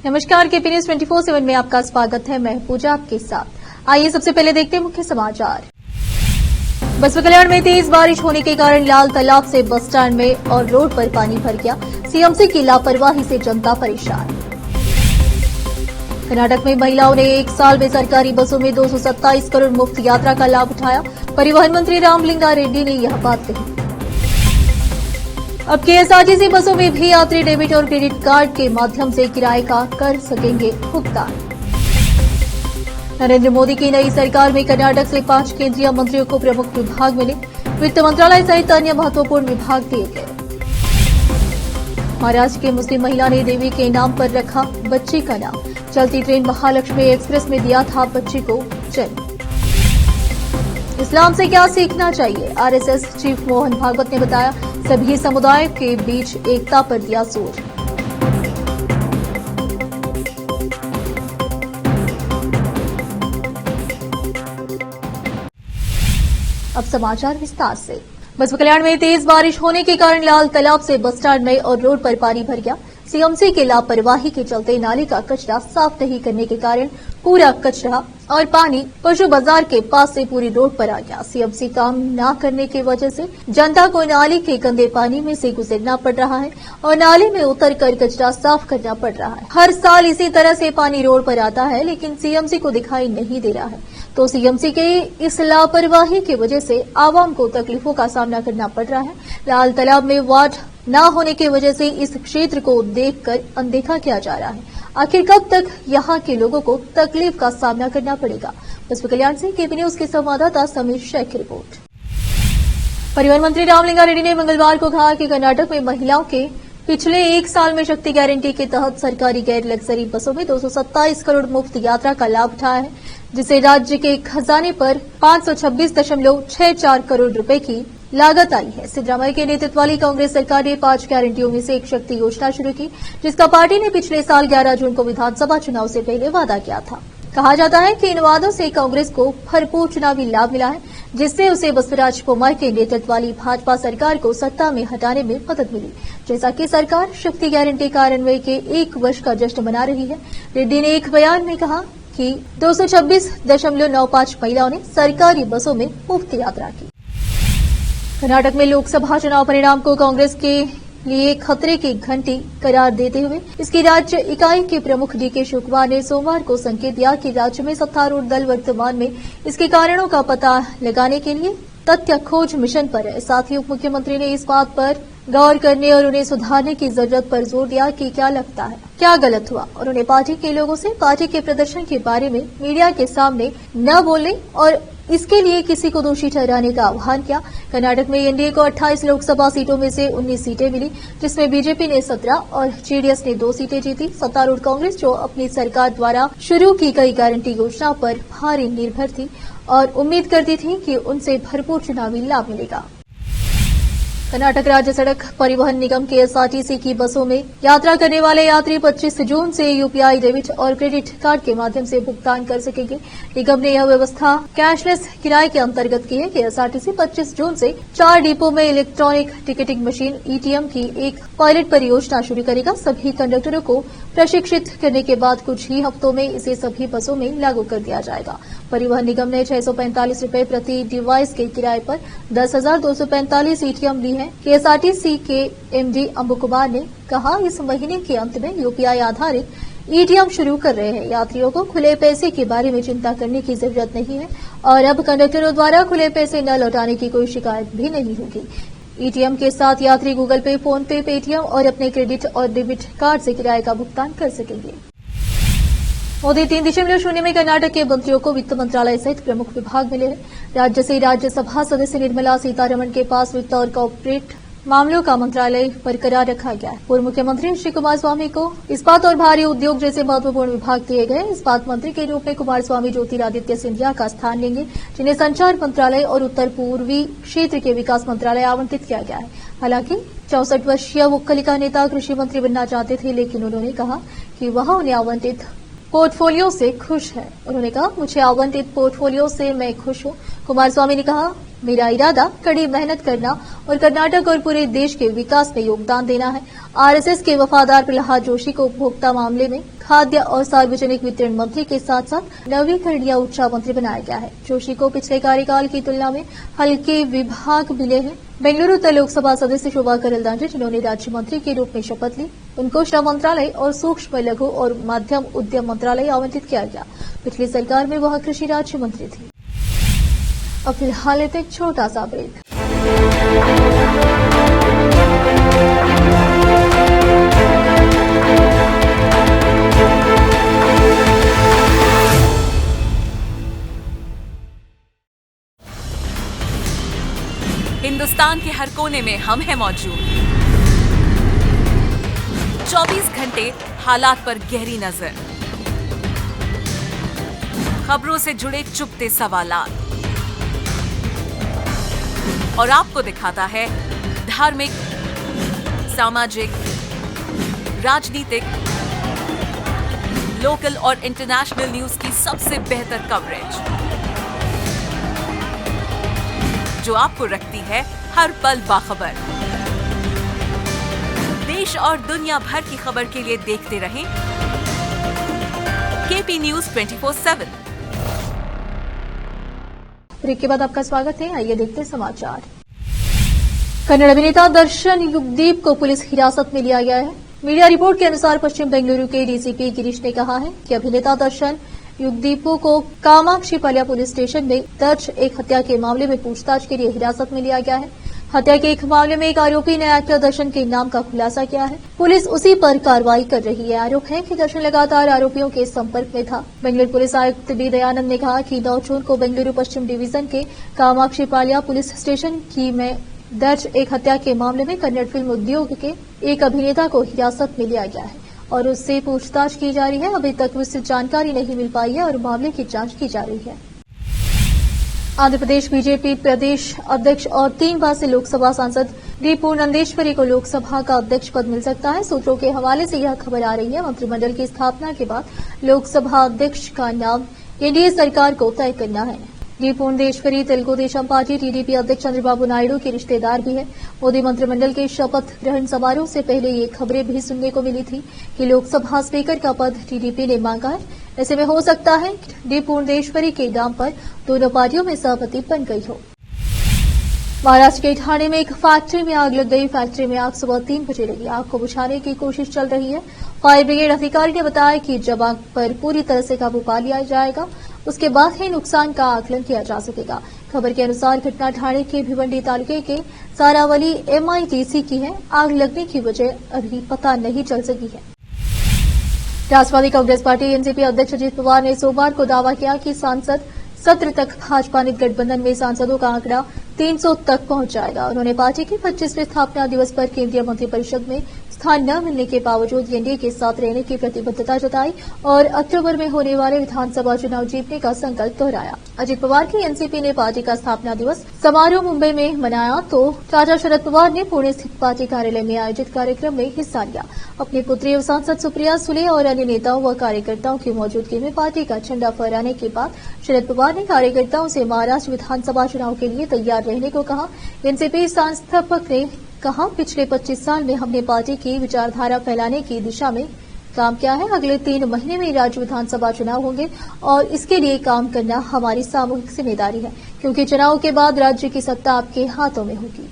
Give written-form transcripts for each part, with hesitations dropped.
नमस्कार, KP news 24/7 में आपका स्वागत है। मैं पूजा आपके साथ। आइए सबसे पहले देखते हैं मुख्य समाचार। बसवा कल्याण में तेज बारिश होने के कारण लाल तालाब से बस स्टैंड में और रोड पर पानी भर गया। सीएमसी की लापरवाही से जनता परेशान। कर्नाटक में महिलाओं ने एक साल में सरकारी बसों में 227 करोड़ मुफ्त यात्रा का लाभ उठाया। परिवहन मंत्री रामलिंगा रेड्डी ने यह बात कही। अब केएसआरटीसी बसों में भी यात्री डेबिट और क्रेडिट कार्ड के माध्यम से किराए का कर सकेंगे भुगतान। नरेंद्र मोदी की नई सरकार में कर्नाटक से 5 केंद्रीय मंत्रियों को प्रमुख विभाग मिले। वित्त मंत्रालय सहित अन्य महत्वपूर्ण विभाग दिए गए। महाराष्ट्र की मुस्लिम महिला ने देवी के नाम पर रखा बच्ची का नाम। चलती ट्रेन महालक्ष्मी एक्सप्रेस में दिया था बच्ची को जन्म। इस्लाम से क्या सीखना चाहिए? आरएसएस चीफ मोहन भागवत ने बताया, सभी समुदायों के बीच एकता पर दिया जोर। अब समाचार विस्तार से। बसवा कल्याण में तेज बारिश होने के कारण लाल तालाब से बस स्टैंड में और रोड पर पानी भर गया। सीएमसी के लापरवाही के चलते नाले का कचरा साफ नहीं करने के कारण पूरा कचरा और पानी पशु बाजार के पास से पूरी रोड पर आ गया। सीएमसी काम न करने की वजह से जनता को नाले के गंदे पानी में से गुजरना पड़ रहा है और नाले में उतरकर कचरा साफ करना पड़ रहा है। हर साल इसी तरह से पानी रोड पर आता है, लेकिन सीएमसी को दिखाई नहीं दे रहा है। तो सीएमसी के इस लापरवाही की वजह से आवाम को तकलीफों का सामना करना पड़ रहा है। लाल तालाब में वार्ड न होने की वजह से इस क्षेत्र को देखकर अनदेखा किया जा रहा है। आखिर कब तक यहाँ के लोगों को तकलीफ का सामना करना पड़ेगा? बसवा कल्याण से केपी न्यूज के संवाददाता समीर शेख की रिपोर्ट। परिवहन मंत्री रामलिंगा रेड्डी ने मंगलवार को कहा कि कर्नाटक में महिलाओं के पिछले एक साल में शक्ति गारंटी के तहत सरकारी गैर लग्जरी बसों में 227 करोड़ मुफ्त यात्रा का लाभ उठाया है, जिससे राज्य के खजाने पर 526.64 करोड़ रुपए की लागत आई है। सिद्धरामैया के नेतृत्व वाली कांग्रेस सरकार ने 5 गारंटियों में से एक शक्ति योजना शुरू की, जिसका पार्टी ने पिछले साल 11 जून को विधानसभा चुनाव से पहले वादा किया था। कहा जाता है कि इन वादों से कांग्रेस को भरपूर चुनावी लाभ मिला है, जिससे उसे बसवराज बोम्मई के नेतृत्व वाली भाजपा सरकार को सत्ता में हटाने में मदद मिली। जैसा कि सरकार शक्ति गारंटी कार्यान्वयन के 1 वर्ष का जश्न मना रही है। रेड्डी ने एक बयान में कहा कि 226.95 महिलाओं ने सरकारी बसों में मुफ्त यात्रा की। कर्नाटक में लोकसभा चुनाव परिणाम को कांग्रेस के लिए खतरे की घंटी करार देते हुए इसकी राज्य इकाई के प्रमुख डीके शिवकुमार ने सोमवार को संकेत दिया कि राज्य में सत्तारूढ़ दल वर्तमान में इसके कारणों का पता लगाने के लिए तथ्य खोज मिशन पर है। साथ ही उप मुख्यमंत्री ने इस बात पर गौर करने और उन्हें सुधारने की जरूरत पर जोर दिया कि क्या लगता है, क्या गलत हुआ। उन्होंने पार्टी के लोगों से पार्टी के प्रदर्शन के बारे में मीडिया के सामने न बोलने और इसके लिए किसी को दोषी ठहराने का आह्वान किया। कर्नाटक में एनडीए को 28 लोकसभा सीटों में से 19 सीटें मिली, जिसमें बीजेपी ने 17 और जेडीएस ने 2 सीटें जीती। सत्तारूढ़ कांग्रेस, जो अपनी सरकार द्वारा शुरू की गई गारंटी योजना पर भारी निर्भर थी और उम्मीद करती थी कि उनसे भरपूर चुनावी लाभ मिलेगा। कर्नाटक राज्य सड़क परिवहन निगम केएसआरटीसी की बसों में यात्रा करने वाले यात्री 25 जून से यूपीआई डेबिट और क्रेडिट कार्ड के माध्यम से भुगतान कर सकेंगे। निगम ने यह व्यवस्था कैशलेस किराए के अंतर्गत की है। केएसआरटीसी 25 जून से 4 डिपो में इलेक्ट्रॉनिक टिकटिंग मशीन ईटीएम की एक पायलट परियोजना शुरू करेगा। सभी कंडक्टरों को प्रशिक्षित करने के बाद कुछ ही हफ्तों में इसे सभी बसों में लागू कर दिया जाएगा। परिवहन निगम ने 645 रुपए प्रति डिवाइस के किराए पर 10,245 ईटीएम ली है। केएसआरटीसी के एमडी अंबु कुमार ने कहा, इस महीने के अंत में यूपीआई आधारित ईटीएम शुरू कर रहे हैं। यात्रियों को खुले पैसे के बारे में चिंता करने की जरूरत नहीं है और अब कंडक्टरों द्वारा खुले पैसे न लौटाने की कोई शिकायत भी नहीं होगी। ईटीएम के साथ यात्री गूगल पे, फोन पे, पेटीएम और अपने क्रेडिट और डेबिट कार्ड से किराए का भुगतान कर सकेंगे। मोदी 3.0 में कर्नाटक के मंत्रियों को वित्त मंत्रालय सहित प्रमुख विभाग मिले हैं। राज्य से राज्यसभा सदस्य निर्मला सीतारमण के पास वित्त और कॉर्पोरेट मामलों का मंत्रालय बरकरार रखा गया है। पूर्व मुख्यमंत्री श्री कुमारस्वामी को इस्पात और भारी उद्योग जैसे महत्वपूर्ण विभाग दिए गए। इस्पात मंत्री के रूप में कुमारस्वामी ज्योतिरादित्य सिंधिया का स्थान लेंगे, जिन्हें संचार मंत्रालय और उत्तर पूर्वी क्षेत्र के विकास मंत्रालय आवंटित किया गया है। हालांकि 64 वर्षीय वक्कलिका नेता कृषि मंत्री बनना चाहते थे, लेकिन उन्होंने कहा कि वह उन्हें आवंटित पोर्टफोलियो से खुश है। उन्होंने कहा, मुझे आवंटित पोर्टफोलियो से मैं खुश हूं। कुमारस्वामी ने कहा मेरा इरादा कड़ी मेहनत करना और कर्नाटक और पूरे देश के विकास में योगदान देना है। आरएसएस के वफादार प्रहलाद जोशी को उपभोक्ता मामले में खाद्य और सार्वजनिक वितरण मंत्री के साथ साथ नवीकरणीय ऊर्जा मंत्री बनाया गया है। जोशी को पिछले कार्यकाल की तुलना में हल्के विभाग मिले हैं। बेंगलुरु उत्तर लोकसभा सदस्य शोभा करंदलाजे, जिन्होंने राज्य मंत्री के रूप में शपथ ली, उनको श्रम मंत्रालय और सूक्ष्म लघु और मध्यम उद्यम मंत्रालय आवंटित किया गया। पिछली सरकार में वह कृषि राज्य मंत्री थी। अब फिलहाल लेते एक छोटा सा ब्रेक। हिंदुस्तान के हर कोने में हम हैं मौजूद। 24 घंटे हालात पर गहरी नजर, खबरों से जुड़े चुपते सवालात, और आपको दिखाता है धार्मिक, सामाजिक, राजनीतिक, लोकल और इंटरनेशनल न्यूज की सबसे बेहतर कवरेज, जो आपको रखती है हर पल बाखबर। देश और दुनिया भर की खबर के लिए देखते रहें केपी न्यूज 24/7। ब्रेक के बाद आपका स्वागत है। आइए देखते हैं समाचार। कन्नड़ अभिनेता दर्शन युगदीप को पुलिस हिरासत में लिया गया है। मीडिया रिपोर्ट के अनुसार पश्चिम बेंगलुरु के डीसीपी गिरीश ने कहा है कि अभिनेता दर्शन युगदीपो को कामाक्षीपाल्या पुलिस स्टेशन में दर्ज एक हत्या के मामले में पूछताछ के लिए हिरासत में लिया गया है। हत्या के एक मामले में एक आरोपी ने एक्टर दर्शन के नाम का खुलासा किया है। पुलिस उसी पर कार्रवाई कर रही है। आरोप है कि दर्शन लगातार आरोपियों के संपर्क में था। बेंगलुरु पुलिस आयुक्त बी दयानंद ने कहा कि 9 जून को बेंगलुरु पश्चिम डिवीजन के कामाक्षीपाल्या पुलिस स्टेशन की में दर्ज एक हत्या के मामले में कन्नड़ फिल्म उद्योग के एक अभिनेता को हिरासत में लिया गया है और उससे पूछताछ की जा रही है। अभी तक विस्तृत जानकारी नहीं मिल पाई है और मामले की जांच की जा रही है। आंध्र प्रदेश बीजेपी प्रदेश अध्यक्ष और 3 बार से लोकसभा सांसद डी पूर्णेश्वरी को लोकसभा का अध्यक्ष पद मिल सकता है। सूत्रों के हवाले से यह खबर आ रही है। मंत्रिमंडल की स्थापना के बाद लोकसभा अध्यक्ष का नाम एनडीए सरकार को तय करना है। D Purneshwari Telugu Desam party TDP अध्यक्ष चंद्रबाबू नायडू की रिश्तेदार भी है। मोदी मंत्रिमंडल के शपथ ग्रहण समारोह से पहले ये खबरें भी सुनने को मिली थी कि लोकसभा स्पीकर का पद टीडीपी ने मांगा है। ऐसे में हो सकता है डी पूर्णेश्वरी के नाम पर दोनों पार्टियों में सहमति बन गई हो। महाराष्ट्र के ठाणे में एक फैक्ट्री में आग लग गई। फैक्ट्री में आग सुबह 3 बजे लगी। आग को बुझाने की कोशिश चल रही है। फायर ब्रिगेड अधिकारी ने बताया कि जब आग पर पूरी तरह से काबू पा लिया जाएगा, उसके बाद ही नुकसान का आकलन किया जा सकेगा। खबर के अनुसार घटना ठाणे के भिवंडी तालुके के सारावली एमआईटीसी की है। आग लगने की वजह अभी पता नहीं चल सकी है। राष्ट्रवादी कांग्रेस पार्टी एनसीपी अध्यक्ष अजित पवार ने सोमवार को दावा किया कि सांसद सत्र तक भाजपा ने गठबंधन में सांसदों का आंकड़ा 300 तक पहुंच जाएगा। उन्होंने पार्टी के 25वें स्थापना दिवस पर केंद्रीय मंत्रिपरिषद में स्थान न मिलने के बावजूद एनडीए के साथ रहने की प्रतिबद्धता जताई और अक्टूबर में होने वाले विधानसभा चुनाव जीतने का संकल्प दोहराया। अजित पवार की एनसीपी ने पार्टी का स्थापना दिवस समारोह मुंबई में मनाया तो चाचा शरद पवार ने पुणे स्थित पार्टी कार्यालय में आयोजित कार्यक्रम में हिस्सा लिया। अपनी पुत्री एवं सांसद सुप्रिया सुले और अन्य नेताओं व कार्यकर्ताओं की मौजूदगी में पार्टी का झंडा फहराने के बाद शरद पवार ने कार्यकर्ताओं से महाराष्ट्र विधानसभा चुनाव के लिए तैयार रहने को कहा। एनसीपी संस्थापक ने कहा, पिछले 25 साल में हमने पार्टी की विचारधारा फैलाने की दिशा में काम किया है। अगले 3 महीने में राज्य विधानसभा चुनाव होंगे और इसके लिए काम करना हमारी सामूहिक जिम्मेदारी है, क्योंकि चुनाव के बाद राज्य की सत्ता आपके हाथों में होगी।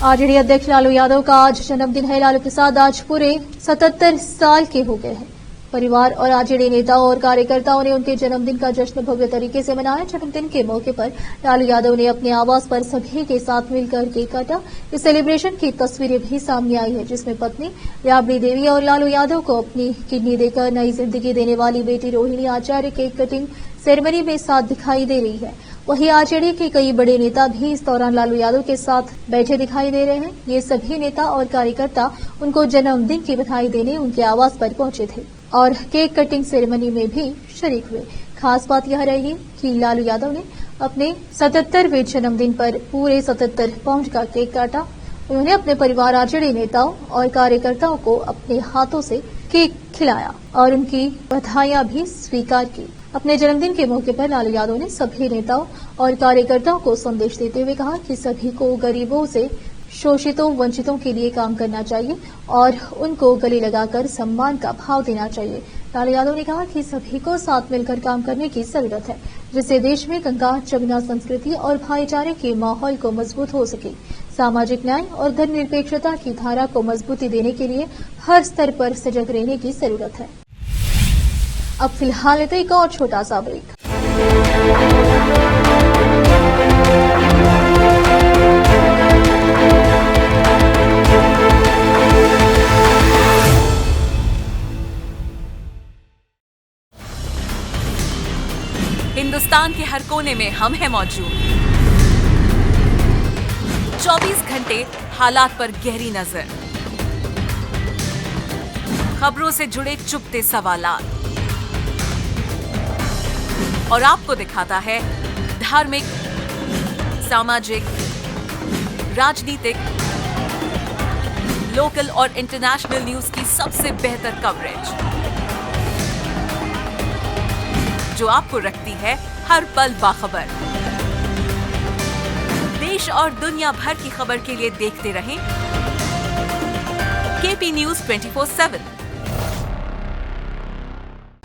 आरजेडी अध्यक्ष लालू यादव का आज जन्मदिन है। लालू प्रसाद आज पूरे 77 साल के हो गए हैं। परिवार और आरजेडी नेताओं और कार्यकर्ताओं ने उनके जन्मदिन का जश्न भव्य तरीके से मनाया। जन्मदिन के मौके पर लालू यादव ने अपने आवास पर सभी के साथ मिलकर केक काटा। इस सेलिब्रेशन की तस्वीरें भी सामने आई है, जिसमें पत्नी राबड़ी देवी और लालू यादव को अपनी किडनी देकर नई जिंदगी देने वाली बेटी रोहिणी आचार्य केक कटिंग सेरेमनी में साथ दिखाई दे रही है। वहीं आरजेडी के कई बड़े नेता भी इस दौरान लालू यादव के साथ बैठे दिखाई दे रहे हैं। ये सभी नेता और कार्यकर्ता उनको जन्मदिन की बधाई देने उनके आवास पर पहुंचे थे और केक कटिंग सेरेमनी में भी शरीक हुए। खास बात यह रही कि लालू यादव ने अपने 77वें जन्मदिन पर पूरे 77 पाउंड का केक काटा उन्होंने अपने परिवार आरजेडी नेताओं और कार्यकर्ताओं को अपने हाथों से केक खिलाया और उनकी बधाइयां भी स्वीकार की। अपने जन्मदिन के मौके पर लालू यादव ने सभी नेताओं और कार्यकर्ताओं को संदेश देते हुए कहा कि सभी को गरीबों से शोषितों वंचितों के लिए काम करना चाहिए और उनको गले लगाकर सम्मान का भाव देना चाहिए। लालू यादव ने कहा कि सभी को साथ मिलकर काम करने की जरूरत है, जिससे देश में गंगा जमुना संस्कृति और भाईचारे के माहौल को मजबूत हो सके। सामाजिक न्याय और धर्मनिरपेक्षता की धारा को मजबूती देने के लिए हर स्तर पर सजग रहने की जरूरत है। अब फिलहाल लेते एक और छोटा सा ब्रेक। हिंदुस्तान के हर कोने में हम हैं मौजूद। 24 घंटे हालात पर गहरी नजर, खबरों से जुड़े चुपते सवालात और आपको दिखाता है धार्मिक, सामाजिक, राजनीतिक, लोकल और इंटरनेशनल न्यूज की सबसे बेहतर कवरेज, जो आपको रखती है हर पल बाखबर। देश और दुनिया भर की खबर के लिए देखते रहें केपी न्यूज 24/7।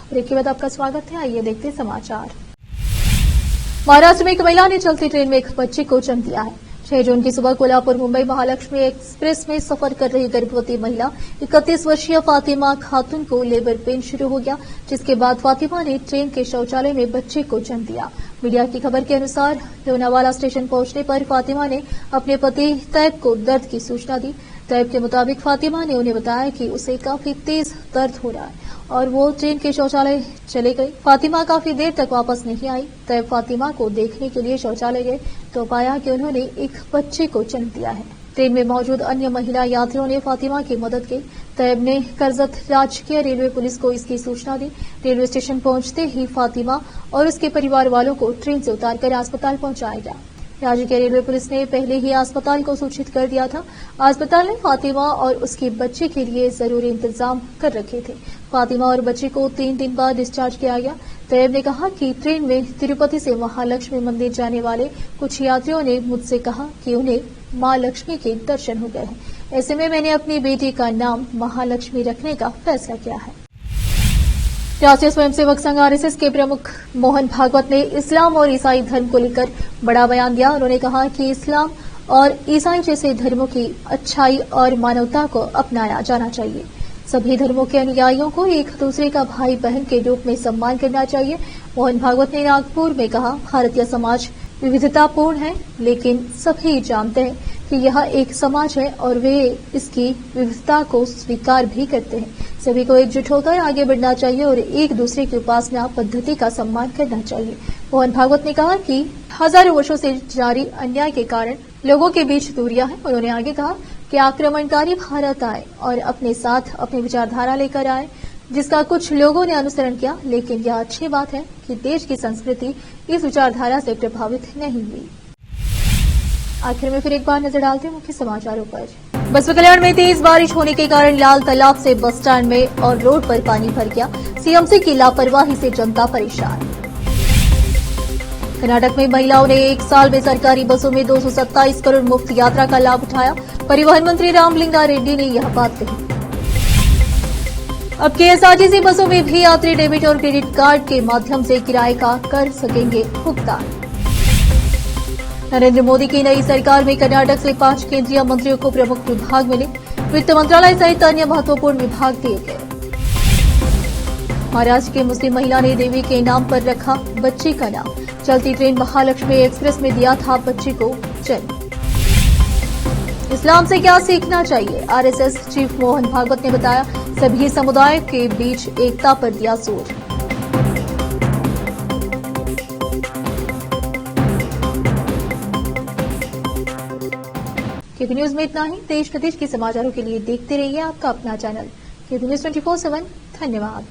ब्रेक के बाद आपका स्वागत है। आइए देखते समाचार। महाराष्ट्र में एक महिला ने चलती ट्रेन में एक बच्चे को जन्म दिया है। 6 जून की सुबह कोल्हापुर मुंबई महालक्ष्मी एक्सप्रेस में सफर कर रही गर्भवती महिला 31 वर्षीय फातिमा खातून को लेबर पेन शुरू हो गया, जिसके बाद फातिमा ने ट्रेन के शौचालय में बच्चे को जन्म दिया। मीडिया की खबर के अनुसार लोनावाला स्टेशन पहुंचने पर फातिमा ने अपने पति तैयब को दर्द की सूचना दी। तैयब के मुताबिक फातिमा ने उन्हें बताया कि उसे काफी तेज दर्द हो रहा है और वो ट्रेन के शौचालय चले गई। फातिमा काफी देर तक वापस नहीं आई। तैयब फातिमा को देखने के लिए शौचालय गए तो पाया कि उन्होंने एक बच्चे को जन्म दिया है। ट्रेन में मौजूद अन्य महिला यात्रियों ने फातिमा की मदद की। तैयब ने करजत राजकीय रेलवे पुलिस को इसकी सूचना दी। रेलवे स्टेशन पहुंचते ही फातिमा और उसके परिवार वालों को ट्रेन से उतारकर अस्पताल पहुंचाया गया। राजकीय रेलवे पुलिस ने पहले ही अस्पताल को सूचित कर दिया था। अस्पताल ने फातिमा और उसके बच्चे के लिए जरूरी इंतजाम कर रखे थे। फातिमा और बच्चे को 3 दिन बाद डिस्चार्ज किया गया। तैयब ने कहा कि ट्रेन में तिरुपति से महालक्ष्मी मंदिर जाने वाले कुछ यात्रियों ने मुझसे कहा कि उन्हें मां लक्ष्मी के दर्शन हो गए हैं। ऐसे में मैंने अपनी बेटी का नाम महालक्ष्मी रखने का फैसला किया है। राष्ट्रीय स्वयंसेवक संघ आरएसएस के प्रमुख मोहन भागवत ने इस्लाम और ईसाई धर्म को लेकर बड़ा बयान दिया। उन्होंने कहा कि इस्लाम और ईसाई जैसे धर्मों की अच्छाई और मानवता को अपनाया जाना चाहिए। सभी धर्मों के अनुयायियों को एक दूसरे का भाई बहन के रूप में सम्मान करना चाहिए। मोहन भागवत ने नागपुर में कहा, भारतीय समाज विविधतापूर्ण है, लेकिन सभी जानते हैं कि यह एक समाज है और वे इसकी विविधता को स्वीकार भी करते हैं। सभी को एकजुट होकर आगे बढ़ना चाहिए और एक दूसरे की उपासना पद्धति का सम्मान करना चाहिए। मोहन भागवत ने कहा कि हजारों वर्षों से जारी अन्याय के कारण लोगों के बीच दूरियां हैं। उन्होंने आगे कहा कि आक्रमणकारी भारत आए और अपने साथ अपनी विचारधारा लेकर आए, जिसका कुछ लोगों ने अनुसरण किया, लेकिन यह अच्छी बात है कि देश की संस्कृति इस विचारधारा से प्रभावित नहीं हुई। आखिर में फिर एक बार नजर डालते हैं मुख्य समाचारों पर। बसवा कल्याण में तेज बारिश होने के कारण लाल तालाब से बस स्टैंड में और रोड पर पानी भर गया। सीएमसी की लापरवाही से जनता परेशान। कर्नाटक में महिलाओं ने 1 साल में सरकारी बसों में 227 करोड़ मुफ्त यात्रा का लाभ उठाया। परिवहन मंत्री रामलिंगा रेड्डी ने यह बात कही। अब केएसआरटीसी बसों में भी यात्री डेबिट और क्रेडिट कार्ड के माध्यम से किराए का कर सकेंगे भुगतान। नरेंद्र मोदी की नई सरकार में कर्नाटक से 5 केंद्रीय मंत्रियों को प्रमुख विभाग मिले। वित्त मंत्रालय सहित अन्य महत्वपूर्ण विभाग दिए गए। महाराष्ट्र की मुस्लिम महिला ने देवी के नाम पर रखा बच्चे का नाम। चलती ट्रेन महालक्ष्मी एक्सप्रेस में दिया था बच्चे को जन्म। इस्लाम से क्या सीखना चाहिए? आरएसएस चीफ मोहन भागवत ने बताया, सभी समुदाय के बीच एकता पर दिया जोर। केपी न्यूज में इतना ही। देश प्रदेश के समाचारों के लिए देखते रहिए आपका अपना चैनल केपी न्यूज 24/7। धन्यवाद।